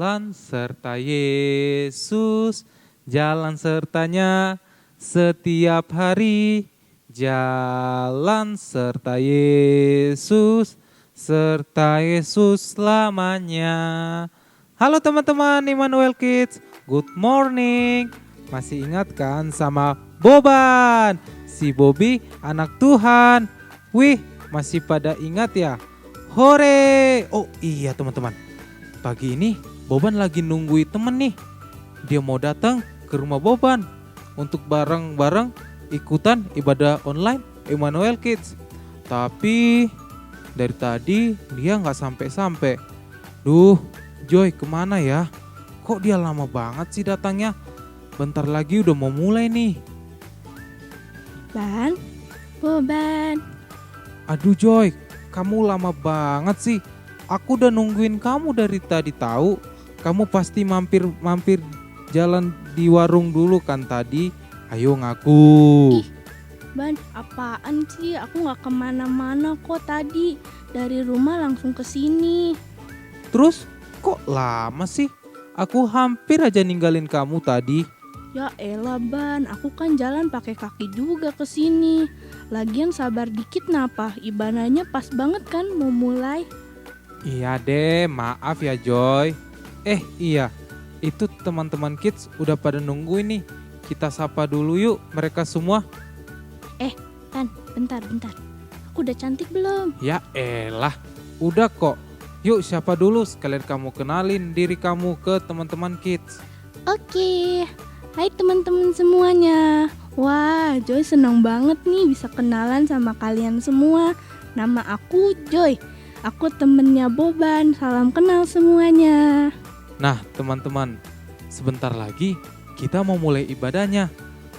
Jalan serta Yesus, jalan sertanya setiap hari. Jalan serta Yesus selamanya. Halo teman-teman Immanuel Kids, good morning. Masih ingat kan sama Boban, si Bobby anak Tuhan? Wih, masih pada ingat ya? Hore! Oh iya teman-teman, pagi ini Boban lagi nungguin temen nih. Dia mau datang ke rumah Boban untuk bareng-bareng ikutan ibadah online Immanuel Kids. Tapi dari tadi dia gak sampai-sampai. Duh, Joy kemana ya? Kok dia lama banget sih datangnya? Bentar lagi udah mau mulai nih. Boban. Aduh Joy, kamu lama banget sih. Aku udah nungguin kamu dari tadi tahu. Kamu pasti mampir jalan di warung dulu kan tadi. Ayo ngaku. Ban, apaan sih? Aku gak kemana-mana kok tadi. Dari rumah langsung ke sini. Terus kok lama sih? Aku hampir aja ninggalin kamu tadi. Ya elah Ban, aku kan jalan pakai kaki juga ke sini. Lagian sabar dikit napa? Ibadahnya pas banget kan mau mulai. Iya deh, maaf ya Joy. Iya, itu teman-teman kids udah pada nungguin nih. Kita sapa dulu yuk mereka semua. Ban, bentar. Aku udah cantik belum? Ya elah, udah kok. Yuk siapa dulu, sekalian kamu kenalin diri kamu ke teman-teman kids. Oke, hai teman-teman semuanya. Wah, Joy senang banget nih bisa kenalan sama kalian semua. Nama aku Joy. Aku temennya Boban. Salam kenal semuanya. Nah teman-teman, sebentar lagi kita mau mulai ibadahnya.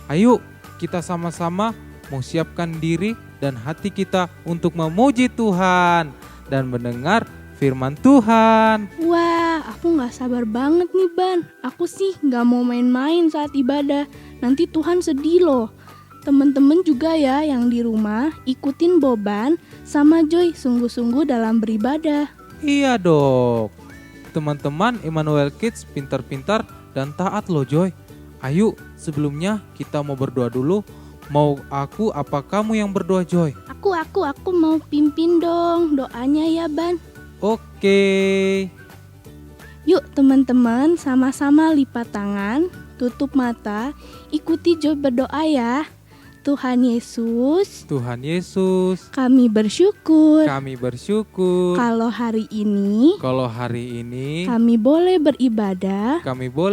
Ayo kita sama-sama mau siapkan diri dan hati kita untuk memuji Tuhan dan mendengar firman Tuhan. Wah, aku gak sabar banget nih Ban. Aku sih gak mau main-main saat ibadah. Nanti Tuhan sedih loh. Temen-temen juga ya yang di rumah ikutin Boban sama Joy sungguh-sungguh dalam beribadah. Iya dong. Teman-teman Immanuel Kids pintar-pintar dan taat loh Joy. Ayo sebelumnya kita mau berdoa dulu. Mau aku apa kamu yang berdoa Joy? Aku mau pimpin dong doanya ya Ban. Oke. Yuk teman-teman sama-sama lipat tangan, tutup mata, ikuti Joy berdoa ya. Tuhan Yesus, kami bersyukur kalau hari ini kami boleh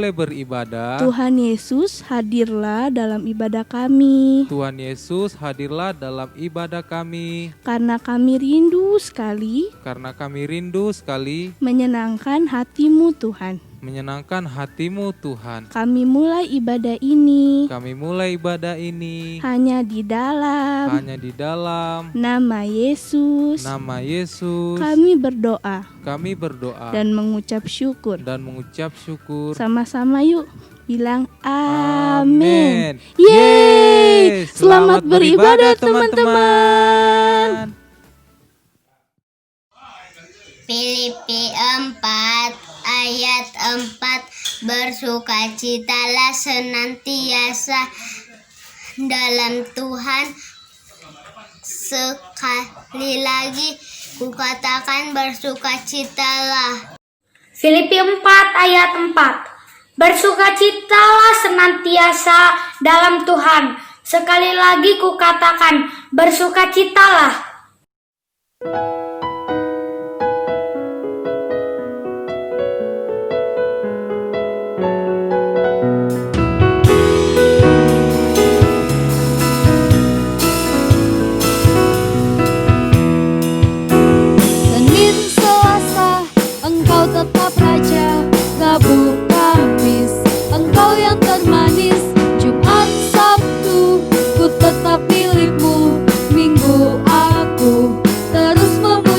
beribadah. Tuhan Yesus hadirlah dalam ibadah kami. Karena kami rindu sekali menyenangkan hatimu Tuhan. Kami mulai ibadah ini hanya di dalam nama Yesus. Kami berdoa dan mengucap syukur. Sama-sama yuk bilang amin. Yeay! Selamat beribadah teman-teman. Filipi 4 ayat 4, bersukacitalah senantiasa dalam Tuhan. Sekali lagi kukatakan bersukacitalah. Filipi 4 ayat 4, bersukacitalah senantiasa dalam Tuhan. Sekali lagi kukatakan bersukacitalah. Tetap milikmu, minggu aku terus memuji.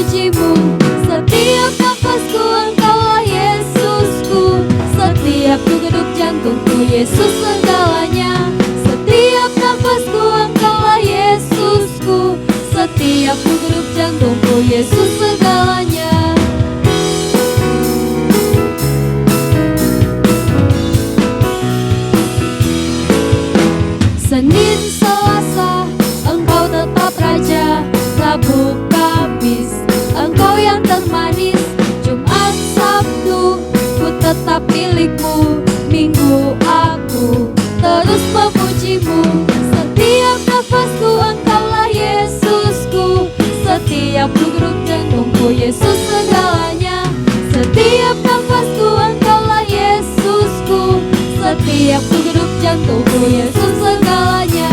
grup jantungku, Yesus segalanya. Setiap nafasku Engkaulah Yesusku. Setiap grup jantungku, Yesus segalanya.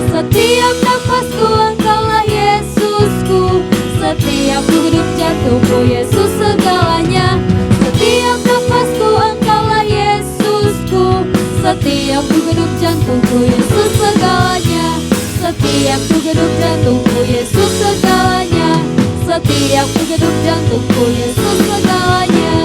Setiap nafasku Engkaulah Yesusku. Setiap grup jantungku, Yesus segalanya. Setiap nafasku Engkaulah Yesusku. Setiap grup jantungku, Yesus segalanya. Setiap grup jantungku, Yesus segalanya. Setiap grup jantungku, Yesus segalanya.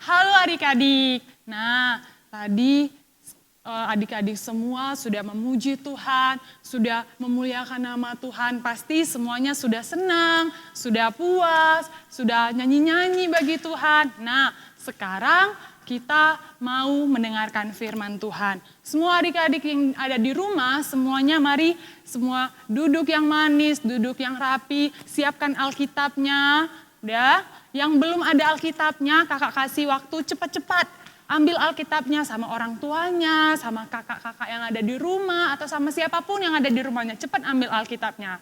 Halo adik-adik. Nah, tadi adik-adik semua sudah memuji Tuhan, sudah memuliakan nama Tuhan. Pasti semuanya sudah senang, sudah puas, sudah nyanyi-nyanyi bagi Tuhan. Nah, sekarang kita mau mendengarkan firman Tuhan. Semua adik-adik yang ada di rumah, semuanya mari semua duduk yang manis, duduk yang rapi, siapkan Alkitabnya. Udah, yang belum ada Alkitabnya, kakak kasih waktu cepat-cepat. Ambil Alkitabnya sama orang tuanya, sama kakak-kakak yang ada di rumah, atau sama siapapun yang ada di rumahnya. Cepat ambil Alkitabnya.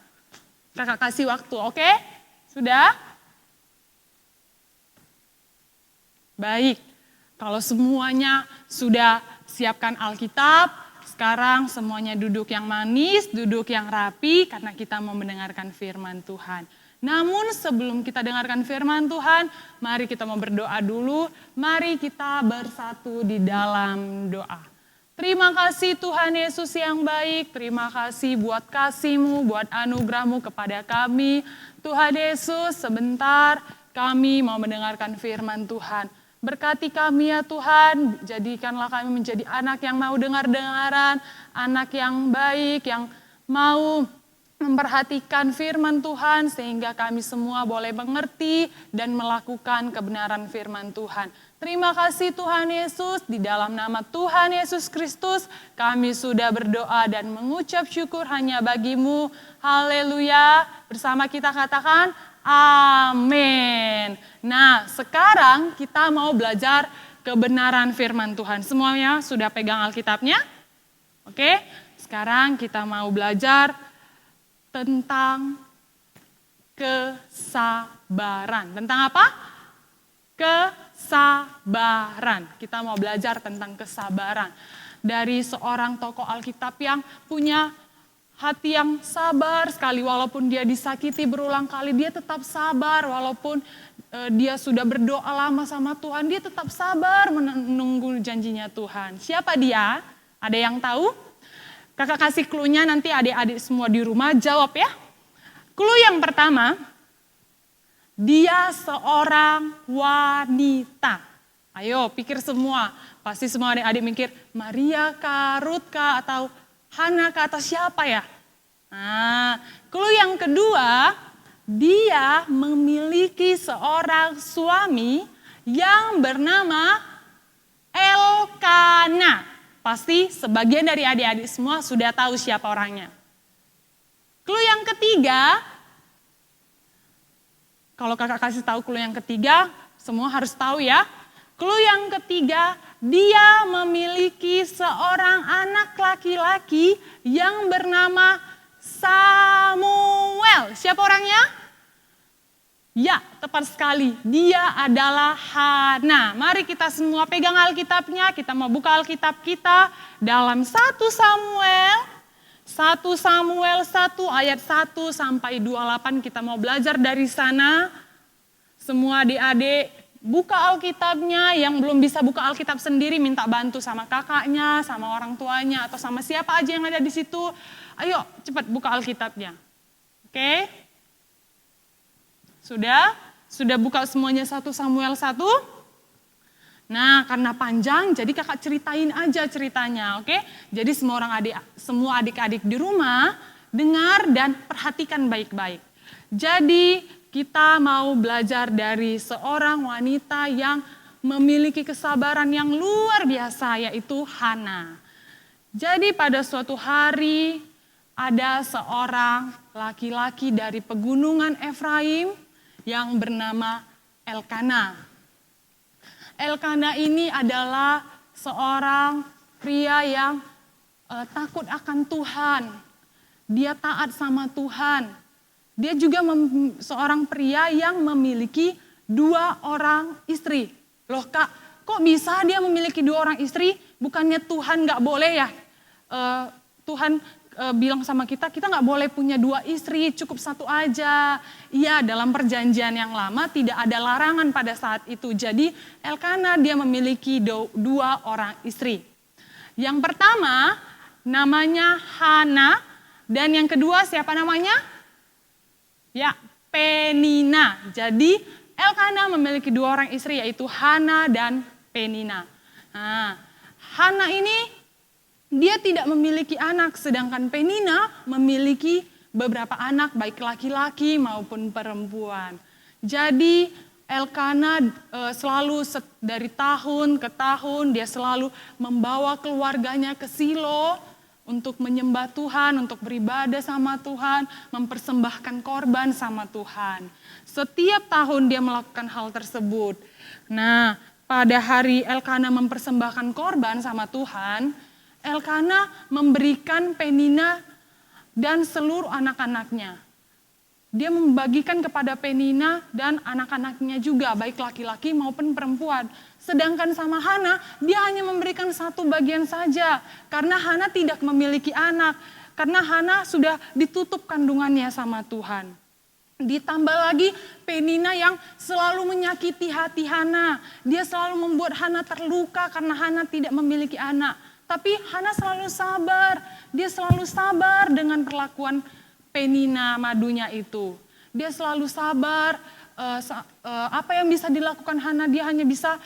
Kakak kasih waktu, oke? Sudah? Baik, kalau semuanya sudah siapkan Alkitab, sekarang semuanya duduk yang manis, duduk yang rapi, karena kita mau mendengarkan firman Tuhan. Namun sebelum kita dengarkan firman Tuhan, mari kita mau berdoa dulu. Mari kita bersatu di dalam doa. Terima kasih Tuhan Yesus yang baik. Terima kasih buat kasih-Mu, buat anugerah-Mu kepada kami. Tuhan Yesus, sebentar kami mau mendengarkan firman Tuhan. Berkati kami ya Tuhan, jadikanlah kami menjadi anak yang mau dengar-dengaran, anak yang baik, yang mau memperhatikan firman Tuhan sehingga kami semua boleh mengerti dan melakukan kebenaran firman Tuhan. Terima kasih Tuhan Yesus, di dalam nama Tuhan Yesus Kristus kami sudah berdoa dan mengucap syukur hanya bagi-Mu. Haleluya. Bersama kita katakan amin. Nah, sekarang kita mau belajar kebenaran firman Tuhan. Semuanya sudah pegang Alkitabnya? Oke, sekarang kita mau belajar tentang kesabaran. Tentang apa? Kesabaran. Kita mau belajar tentang kesabaran. Dari seorang tokoh Alkitab yang punya hati yang sabar sekali. Walaupun dia disakiti berulang kali, dia tetap sabar. Walaupun dia sudah berdoa lama sama Tuhan, dia tetap sabar menunggu janjinya Tuhan. Siapa dia? Ada yang tahu? Kakak kasih clue-nya, nanti adik-adik semua di rumah jawab ya. Clue yang pertama, dia seorang wanita. Ayo pikir semua, pasti semua adik-adik mikir Maria kah, Ruth kah, atau Hana kah, atau siapa ya? Nah, clue yang kedua, dia memiliki seorang suami yang bernama Elkana. Pasti sebagian dari adik-adik semua sudah tahu siapa orangnya. Clue yang ketiga, kalau kakak kasih tahu clue yang ketiga, semua harus tahu ya. Clue yang ketiga, dia memiliki seorang anak laki-laki yang bernama Samuel. Siapa orangnya? Ya, tepat sekali. Dia adalah Hana. Mari kita semua pegang Alkitabnya. Kita mau buka Alkitab kita dalam 1 Samuel 1 ayat 1 sampai 28. Kita mau belajar dari sana. Semua adik-adik buka Alkitabnya. Yang belum bisa buka Alkitab sendiri, minta bantu sama kakaknya, sama orang tuanya, atau sama siapa aja yang ada di situ. Ayo cepat buka Alkitabnya. Oke? Sudah buka semuanya 1 Samuel 1? Nah, karena panjang jadi kakak ceritain aja ceritanya, oke? Jadi semua adik-adik di rumah dengar dan perhatikan baik-baik. Jadi kita mau belajar dari seorang wanita yang memiliki kesabaran yang luar biasa, yaitu Hana. Jadi pada suatu hari ada seorang laki-laki dari pegunungan Efraim yang bernama Elkana. Elkana ini adalah seorang pria yang takut akan Tuhan. Dia taat sama Tuhan. Dia juga seorang pria yang memiliki 2 orang istri. Loh Kak, kok bisa dia memiliki 2 orang istri? Bukannya Tuhan gak boleh ya? Tuhan bilang sama kita gak boleh punya 2 istri, cukup 1 aja. Iya, dalam perjanjian yang lama tidak ada larangan pada saat itu. Jadi Elkana dia memiliki 2 orang istri. Yang pertama namanya Hana dan yang kedua siapa namanya? Ya, Penina. Jadi Elkana memiliki 2 orang istri yaitu Hana dan Penina. Nah, Hana ini dia tidak memiliki anak, sedangkan Penina memiliki beberapa anak, baik laki-laki maupun perempuan. Jadi Elkana selalu dari tahun ke tahun dia selalu membawa keluarganya ke Silo untuk menyembah Tuhan, untuk beribadah sama Tuhan, mempersembahkan korban sama Tuhan. Setiap tahun dia melakukan hal tersebut. Nah, pada hari Elkana mempersembahkan korban sama Tuhan, Elkana memberikan Penina dan seluruh anak-anaknya. Dia membagikan kepada Penina dan anak-anaknya juga, baik laki-laki maupun perempuan. Sedangkan sama Hana, dia hanya memberikan 1 bagian saja. Karena Hana tidak memiliki anak. Karena Hana sudah ditutup kandungannya sama Tuhan. Ditambah lagi Penina yang selalu menyakiti hati Hana. Dia selalu membuat Hana terluka karena Hana tidak memiliki anak. Tapi Hana selalu sabar, dia selalu sabar dengan perlakuan Penina madunya itu. Dia selalu sabar, apa yang bisa dilakukan Hana, dia hanya bisa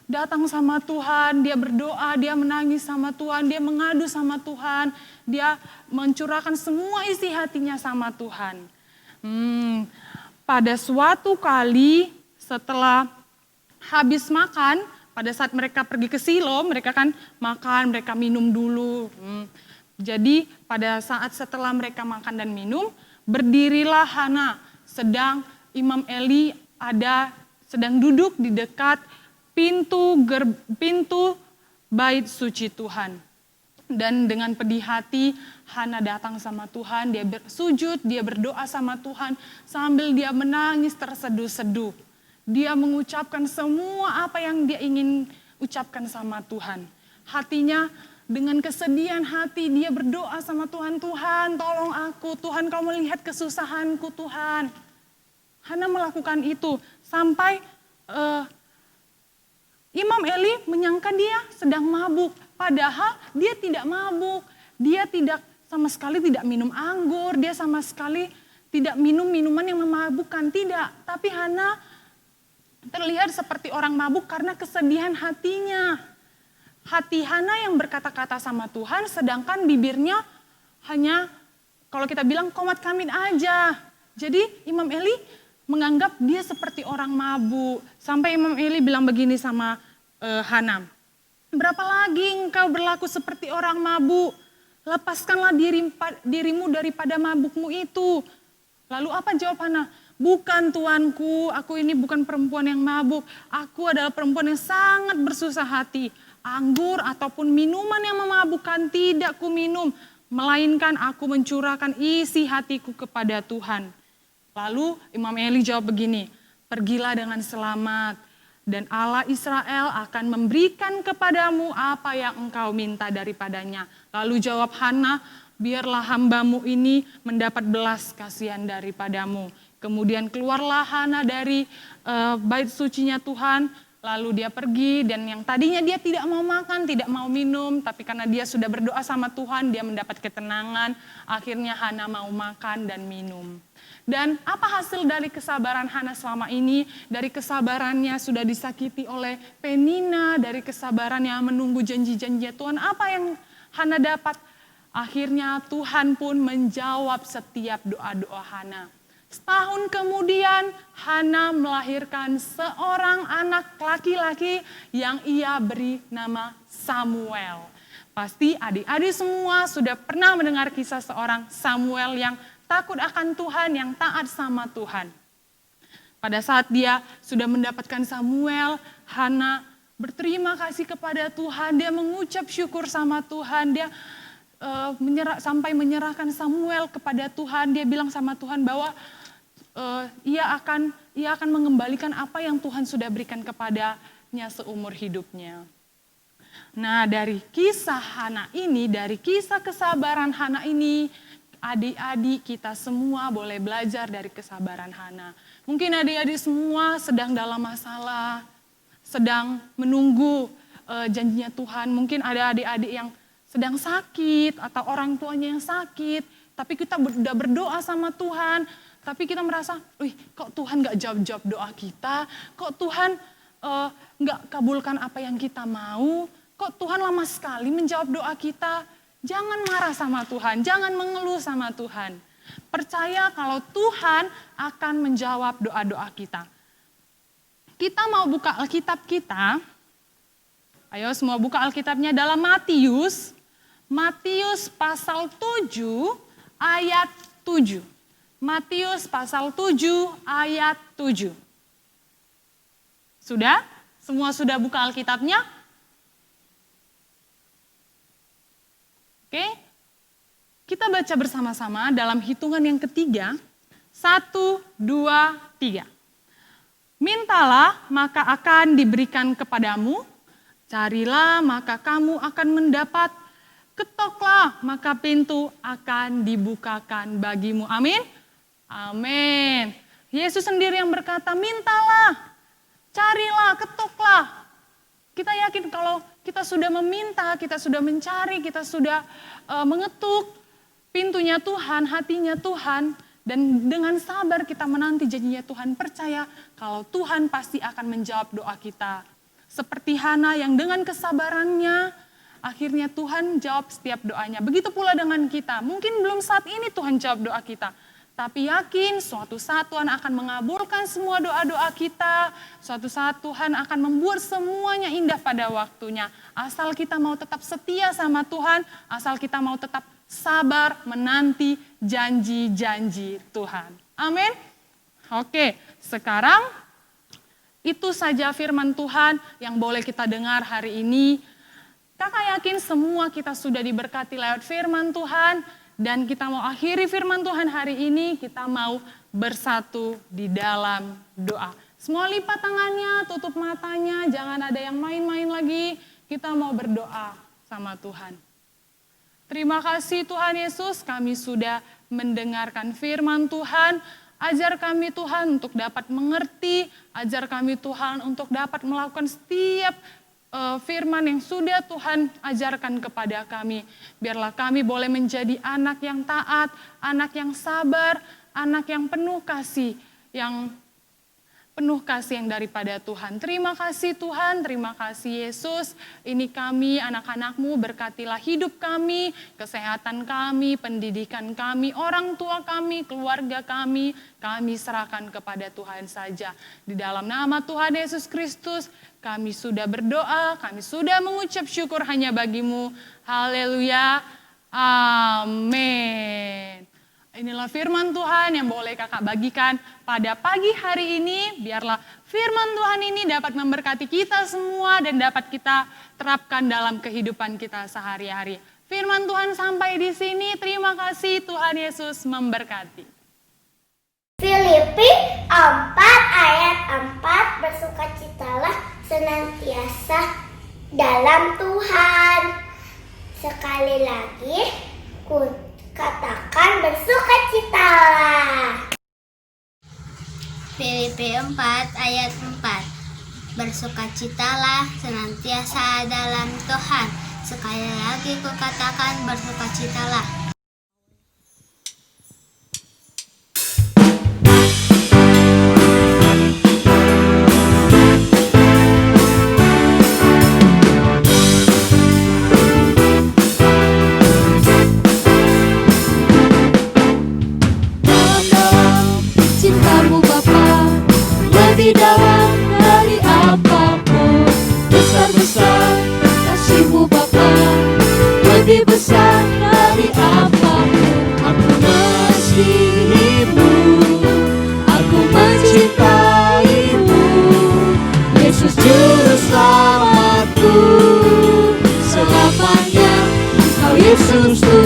datang sama Tuhan, dia berdoa, dia menangis sama Tuhan, dia mengadu sama Tuhan, dia mencurahkan semua isi hatinya sama Tuhan. Pada suatu kali setelah habis makan, pada saat mereka pergi ke Silo, mereka kan makan, mereka minum dulu. Jadi pada saat setelah mereka makan dan minum, berdirilah Hana. Sedang Imam Eli sedang duduk di dekat pintu bait suci Tuhan. Dan dengan pedih hati, Hana datang sama Tuhan, dia bersujud, dia berdoa sama Tuhan, sambil dia menangis terseduh-seduh. Dia mengucapkan semua apa yang dia ingin ucapkan sama Tuhan. Hatinya dengan kesedihan hati dia berdoa sama Tuhan, Tuhan tolong aku, Tuhan kau melihat kesusahanku Tuhan. Hana melakukan itu sampai Imam Eli menyangka dia sedang mabuk. Padahal dia tidak mabuk, dia sama sekali tidak minum anggur, dia sama sekali tidak minum minuman yang memabukkan, tidak. Tapi Hana terlihat seperti orang mabuk karena kesedihan hatinya. Hati Hana yang berkata-kata sama Tuhan, sedangkan bibirnya hanya kalau kita bilang komat kamit aja. Jadi Imam Eli menganggap dia seperti orang mabuk. Sampai Imam Eli bilang begini sama Hana, berapa lagi engkau berlaku seperti orang mabuk? Lepaskanlah dirimu daripada mabukmu itu. Lalu apa jawab Hana? Bukan tuanku, aku ini bukan perempuan yang mabuk. Aku adalah perempuan yang sangat bersusah hati. Anggur ataupun minuman yang memabukkan tidak kuminum. Melainkan aku mencurahkan isi hatiku kepada Tuhan. Lalu Imam Eli jawab begini, pergilah dengan selamat. Dan Allah Israel akan memberikan kepadamu apa yang engkau minta daripadanya. Lalu jawab Hana, biarlah hambamu ini mendapat belas kasihan daripadamu. Kemudian keluarlah Hana dari bait sucinya Tuhan, lalu dia pergi dan yang tadinya dia tidak mau makan, tidak mau minum, tapi karena dia sudah berdoa sama Tuhan, dia mendapat ketenangan, akhirnya Hana mau makan dan minum. Dan apa hasil dari kesabaran Hana selama ini? Dari kesabarannya sudah disakiti oleh Penina, dari kesabarannya menunggu janji-janji Tuhan, apa yang Hana dapat? Akhirnya Tuhan pun menjawab setiap doa-doa Hana. Setahun kemudian Hana melahirkan seorang anak laki-laki yang ia beri nama Samuel. Pasti adik-adik semua sudah pernah mendengar kisah seorang Samuel yang takut akan Tuhan, yang taat sama Tuhan. Pada saat dia sudah mendapatkan Samuel, Hana berterima kasih kepada Tuhan, dia mengucap syukur sama Tuhan, dia sampai menyerahkan Samuel kepada Tuhan. Dia bilang sama Tuhan bahwa ia akan mengembalikan apa yang Tuhan sudah berikan kepadanya seumur hidupnya. Nah, dari kisah Hana ini, dari kisah kesabaran Hana ini, adik-adik kita semua boleh belajar dari kesabaran Hana. Mungkin adik-adik semua sedang dalam masalah, sedang menunggu janjinya Tuhan. Mungkin ada adik-adik yang sedang sakit atau orang tuanya yang sakit, tapi kita udah berdoa sama Tuhan, tapi kita merasa, kok Tuhan gak jawab-jawab doa kita, kok Tuhan gak kabulkan apa yang kita mau, kok Tuhan lama sekali menjawab doa kita. Jangan marah sama Tuhan, jangan mengeluh sama Tuhan. Percaya kalau Tuhan akan menjawab doa-doa kita. Kita mau buka Alkitab kita, ayo semua buka Alkitabnya dalam Matius pasal 7 ayat 7. Matius pasal 7 ayat 7. Sudah? Semua sudah buka Alkitabnya? Oke, kita baca bersama-sama dalam hitungan yang ketiga. 1, 2, 3. Mintalah maka akan diberikan kepadamu, carilah maka kamu akan mendapat, ketoklah maka pintu akan dibukakan bagimu. Amin? Amin. Yesus sendiri yang berkata, mintalah, carilah, ketoklah. Kita yakin kalau kita sudah meminta, kita sudah mencari, kita sudah mengetuk pintunya Tuhan, hatinya Tuhan, dan dengan sabar kita menanti janjinya Tuhan, percaya kalau Tuhan pasti akan menjawab doa kita. Seperti Hana yang dengan kesabarannya, akhirnya Tuhan jawab setiap doanya. Begitu pula dengan kita, mungkin belum saat ini Tuhan jawab doa kita, tapi yakin suatu saat Tuhan akan mengabulkan semua doa-doa kita. Suatu saat Tuhan akan membuat semuanya indah pada waktunya. Asal kita mau tetap setia sama Tuhan, asal kita mau tetap sabar menanti janji-janji Tuhan. Amin. Oke, sekarang itu saja firman Tuhan yang boleh kita dengar hari ini. Kakak yakin semua kita sudah diberkati lewat firman Tuhan. Dan kita mau akhiri firman Tuhan hari ini, kita mau bersatu di dalam doa. Semua lipat tangannya, tutup matanya, jangan ada yang main-main lagi. Kita mau berdoa sama Tuhan. Terima kasih Tuhan Yesus, kami sudah mendengarkan firman Tuhan. Ajar kami Tuhan untuk dapat mengerti, ajar kami Tuhan untuk dapat melakukan setiap firman yang sudah Tuhan ajarkan kepada kami. Biarlah kami boleh menjadi anak yang taat, anak yang sabar, anak yang penuh kasih yang daripada Tuhan. Terima kasih Tuhan, terima kasih Yesus. Ini kami, anak-anak-Mu, berkatilah hidup kami, kesehatan kami, pendidikan kami, orang tua kami, keluarga kami serahkan kepada Tuhan saja. Di dalam nama Tuhan Yesus Kristus, kami sudah berdoa, kami sudah mengucap syukur hanya bagi-Mu. Haleluya, amin. Inilah firman Tuhan yang boleh kakak bagikan pada pagi hari ini. Biarlah firman Tuhan ini dapat memberkati kita semua dan dapat kita terapkan dalam kehidupan kita sehari-hari. Firman Tuhan sampai di sini. Terima kasih, Tuhan Yesus memberkati. Filipi 4 ayat 4, bersukacitalah senantiasa dalam Tuhan. Sekali lagi, katakan bersukacitalah. Filipi 4 ayat 4, bersukacitalah senantiasa dalam Tuhan. Sekali lagi kukatakan bersukacitalah. Lebih dalam dari apapun, besar-besar kasih-Mu Bapa, lebih besar dari apapun. Aku mengasihi-Mu, aku mencintai-Mu, Yesus Juru Selamatku. Selamanya Engkau Yesus Tuhan.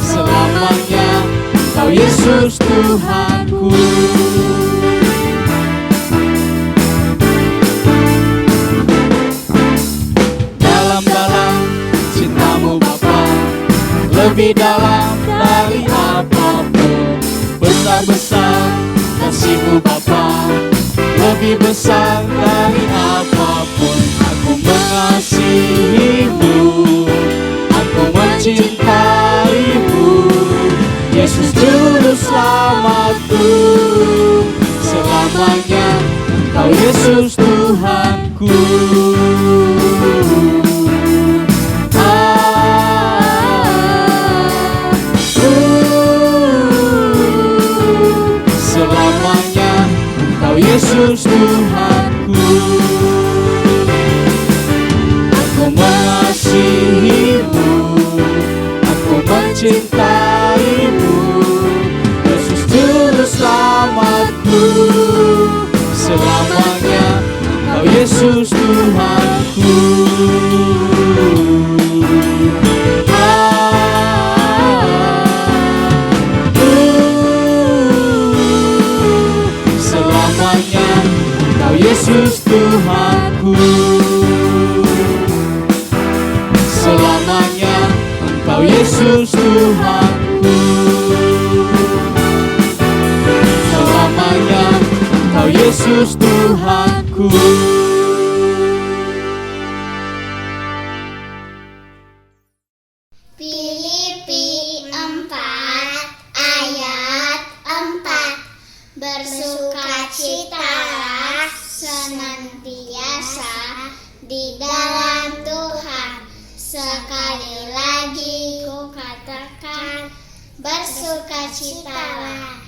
Selamanya Kau Yesus Tuhanku. Dalam-dalam cintamu Bapa, lebih dalam dari apapun. Besar-besar kasih-Mu Bapa, lebih besar dari apapun. Aku mengasihi-Mu, aku mencintai-Mu. Yesus Juru Selamatku, selamanya Engkau Yesus Tuhanku. Selamanya Engkau Yesus Tuhanku. Aku mengasihi-Mu, aku mencintai-Mu. Yesus Juru Selamatku, selamanya Engkau Yesus Tuhanku. Selamanya Engkau Yesus Tuhanku. Selamanya Engkau Yesus Tuhanku. Selamanya Engkau Yesus Tuhanku. Filipi 4 ayat 4. Bersukacitalah senantiasa di dalam Tuhan. Sekali lagi ku katakan, bersukacitalah.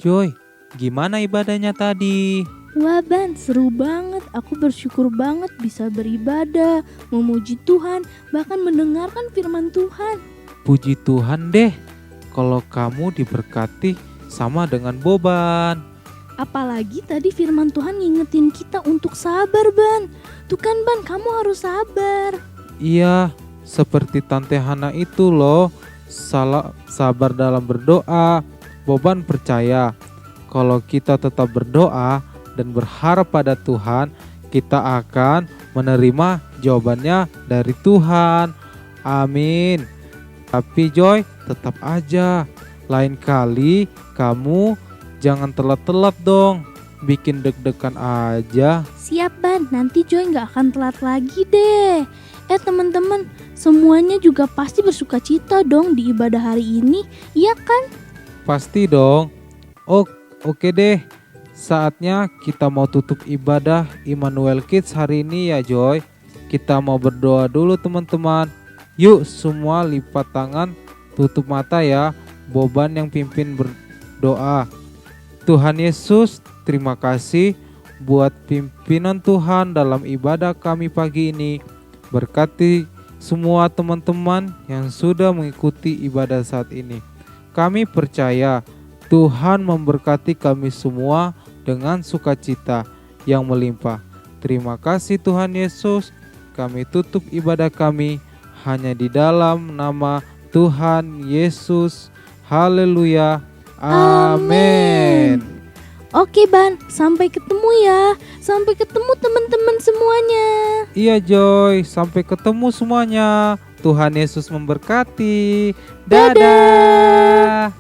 Joy, gimana ibadahnya tadi? Wah Ban, seru banget. Aku bersyukur banget bisa beribadah, memuji Tuhan, bahkan mendengarkan firman Tuhan. Puji Tuhan deh, kalau kamu diberkati sama dengan Boban. Apalagi tadi firman Tuhan ngingetin kita untuk sabar Ban. Tuh kan Ban, kamu harus sabar. Iya, seperti Tante Hana itu loh, sabar dalam berdoa. Boban percaya kalau kita tetap berdoa dan berharap pada Tuhan, kita akan menerima jawabannya dari Tuhan. Amin. Tapi Joy, tetap aja, lain kali kamu jangan telat-telat dong. Bikin deg-degan aja. Siap Ban, nanti Joy gak akan telat lagi deh. Teman-teman, semuanya juga pasti bersuka cita dong di ibadah hari ini, iya kan? Pasti dong. Oke deh. Saatnya kita mau tutup ibadah Immanuel Kids hari ini ya Joy. Kita mau berdoa dulu teman-teman. Yuk semua lipat tangan, tutup mata ya. Boban yang pimpin berdoa. Tuhan Yesus, terima kasih buat pimpinan Tuhan dalam ibadah kami pagi ini. Berkati semua teman-teman yang sudah mengikuti ibadah saat ini. Kami percaya Tuhan memberkati kami semua dengan sukacita yang melimpah. Terima kasih Tuhan Yesus. Kami tutup ibadah kami hanya di dalam nama Tuhan Yesus. Haleluya. Amin. Oke Ban, sampai ketemu ya. Sampai ketemu teman-teman semuanya. Iya Joy, sampai ketemu semuanya. Tuhan Yesus memberkati. Dadah.